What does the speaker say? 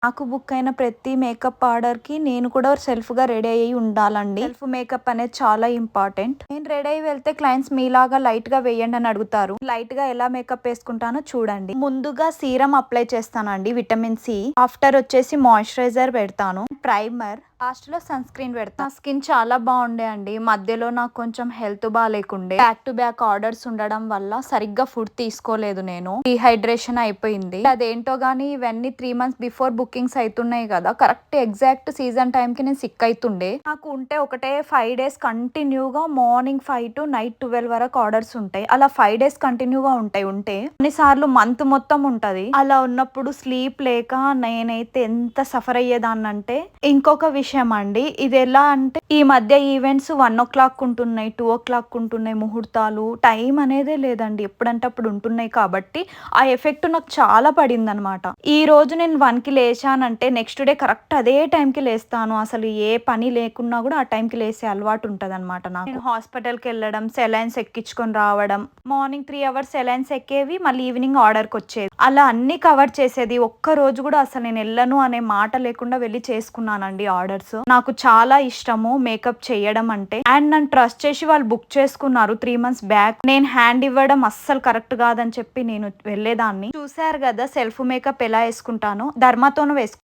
నాకు బుక్ అయిన ప్రతి మేకప్ ఆర్డర్‌కి నేను కూడా సెల్ఫ్‌గా రెడీ అయ్యి ఉండాలండి. సెల్ఫ్ మేకప్ అనేది చాలా ఇంపార్టెంట్. నేను రెడీ అయ్యి వెళ్తే క్లయింట్స్ మీలాగా లైట్‌గా వేయండి అని అడుగుతారు. లైట్‌గా ఎలా మేకప్ వేసుకుంటానో చూడండి. ముందుగా సీరం అప్లై చేస్తానండి విటమిన్ సి. ఆఫ్టర్ వచ్చేసి మాయిశ్చరైజర్ పెడతాను. ప్రైమర్, లాస్ట్‌లో సన్ స్క్రీన్ పెడతా. నా స్కిన్ చాలా బాగుండే అండి. మధ్యలో నాకు కొంచెం హెల్త్ బాలేకుండే. బ్యాక్ టు బ్యాక్ ఆర్డర్స్ ఉండడం వల్ల సరిగ్గా ఫుడ్ తీసుకోలేదు నేను. డీహైడ్రేషన్ అయిపోయింది. అదేంటో గానీ ఇవన్నీ 3 మంత్స్ బిఫోర్ బుకింగ్స్ అయితున్నాయి కదా. కరెక్ట్ ఎగ్జాక్ట్ సీజన్ టైంకి నేను సిక్ అయితుండే. నాకు ఉంటే ఒకటే 5 డేస్ కంటిన్యూగా మార్నింగ్ 5 టు నైట్ 12 వరకు ఆర్డర్స్ ఉంటాయి. అలా 5 డేస్ కంటిన్యూగా ఉంటాయి. కొన్నిసార్లు మంత్ మొత్తం ఉంటది. అలా ఉన్నప్పుడు స్లీప్ లేక నేనైతే ఎంత సఫర్ అయ్యేదాన్నంటే. ఇంకొక విషయం అండి, ఇది ఎలా అంటే ఈ మధ్య ఈవెంట్స్ 1:00 ఉంటున్నాయి, 2:00 ఉంటున్నాయి ముహూర్తాలు. టైం అనేదే లేదండి. ఎప్పుడంటే అప్పుడు ఉంటున్నాయి కాబట్టి ఆ ఎఫెక్ట్ నాకు చాలా పడింది అనమాట. ఈ రోజు నేను 1కి లేచానంటే నెక్స్ట్ డే కరెక్ట్ అదే టైంకి లేస్తాను. అసలు ఏ పని లేకున్నా కూడా ఆ టైంకి లేసే అలవాటు ఉంటుంది అనమాట నాకు. నేను హాస్పిటల్కి వెళ్ళడం, సెలైన్స్ ఎక్కించుకొని రావడం, మార్నింగ్ 3 అవర్స్ సెలైన్స్ ఎక్కేవి, మళ్ళీ ఈవినింగ్ ఆర్డర్కి వచ్చేది. అలా అన్ని కవర్ చేసేది. ఒక్క రోజు కూడా అసలు నేను వెళ్ళను అనే మాట లేకుండా వెళ్ళి చేసుకున్నానండి ఆర్డర్స్. నాకు చాలా ఇష్టము మేకప్ చేయడం అంటే. అండ్ నన్ను ట్రస్ట్ చేసి వాళ్ళు బుక్ చేసుకున్నారు 3 మంత్స్ బ్యాక్. నేను హ్యాండ్ ఇవ్వడం అస్సలు కరెక్ట్ కాదని చెప్పి నేను వెళ్ళేదాన్ని. చూసారు కదా సెల్ఫ్ మేకప్ ఎలా వేసుకుంటానో. ధర్మాతోనూ వేసుకుంటాను.